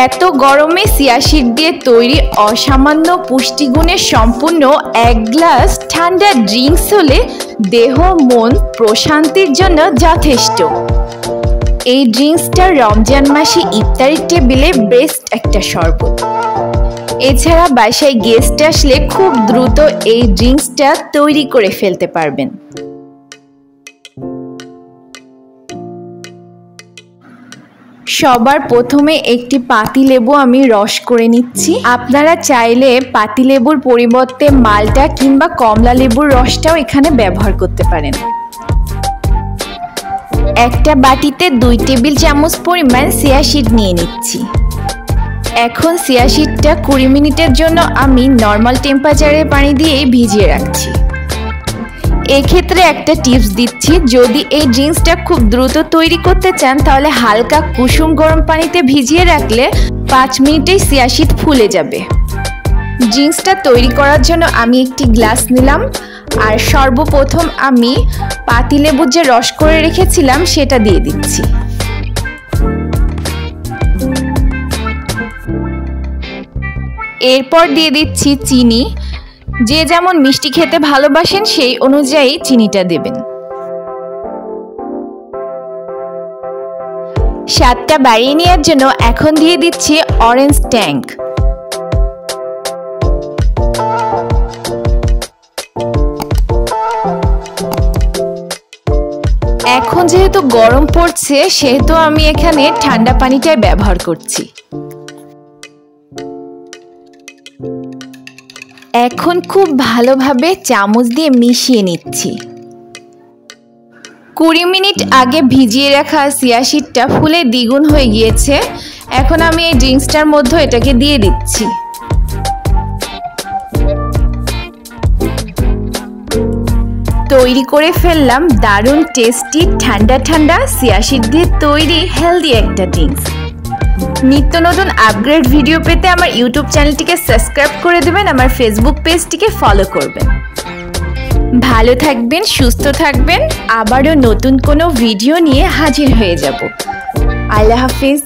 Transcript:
এত গরমে chia seed দিয়ে তৈরি অসামান্য পুষ্টিগুণে সম্পূর্ণ এক গ্লাস ঠান্ডা ড্রিঙ্কস হলে দেহ মন প্রশান্তির জন্য যথেষ্ট। এই ড্রিঙ্কসটা রমজান মাসে ইফতারের টেবিলে বেস্ট একটা শরবত। এছাড়া বাসায় গেস্ট আসলে খুব দ্রুত এই ড্রিঙ্কসটা তৈরি করে ফেলতে পারবেন। সবার প্রথমে একটি পাতিলেবু আমি রস করে নিচ্ছি। আপনারা চাইলে পাতিলেবুর পরিবর্তে মালটা কিংবা কমলা লেবুর রসটাও এখানে ব্যবহার করতে পারেন। একটা বাটিতে 2 টেবিল চামচ পরিমাণ চিয়া সিড নিয়ে নিচ্ছি। এখন চিয়া সিডটা 20 মিনিটের জন্য আমি নর্মাল টেম্পারেচারে পানি দিয়ে ভিজিয়ে রাখছি। এক্ষেত্রে একটা টিপস দিচ্ছি, যদি এই ড্রিঙ্কসটা খুব দ্রুত তৈরি করতে চান তাহলে হালকা কুসুম গরম পানিতে ভিজিয়ে রাখলে 5 মিনিটেই চিয়া সিড ফুলে যাবে। ড্রিঙ্কসটা তৈরি করার জন্য আমি একটি গ্লাস নিলাম, আর সর্বপ্রথম আমি পাতিলেবুর যে রস করে রেখেছিলাম সেটা দিয়ে দিচ্ছি। এরপর দিয়ে দিচ্ছি চিনি। যে যেমন মিষ্টি খেতে ভালোবাসেন সেই অনুযায়ী চিনিটা দেবেন। স্বাদটা বাড়িয়ে নেওয়ার জন্য এখন দিয়ে দিচ্ছি অরেঞ্জ ট্যাঙ্ক। এখন যেহেতু গরম পড়ছে সেহেতু আমি এখানে ঠান্ডা পানিটাই ব্যবহার করছি। এখন খুব ভালোভাবে চামচ দিয়ে মিশিয়ে নিচ্ছি। 20 মিনিট আগে ভিজিয়ে রাখা চিয়া সিডটা ফুলে দ্বিগুণ হয়ে গিয়েছে। এখন আমি এই ড্রিঙ্কসটার মধ্যে এটাকে দিয়ে দিচ্ছি। তৈরি করে ফেললাম দারুণ টেস্টি ঠান্ডা ঠান্ডা চিয়া সিড দিয়ে তৈরি হেলদি একটা ড্রিঙ্কস। নিত্য নতুন আপগ্রেড ভিডিও পেতে আমার ইউটিউব চ্যানেলটিকে সাবস্ক্রাইব করে দেবেন, আমার ফেসবুক পেজটিকে ফলো করবেন। ভালো থাকবেন, সুস্থ থাকবেন। আবারও নতুন কোনো ভিডিও নিয়ে হাজির হয়ে যাব। আল্লাহ হাফিজ।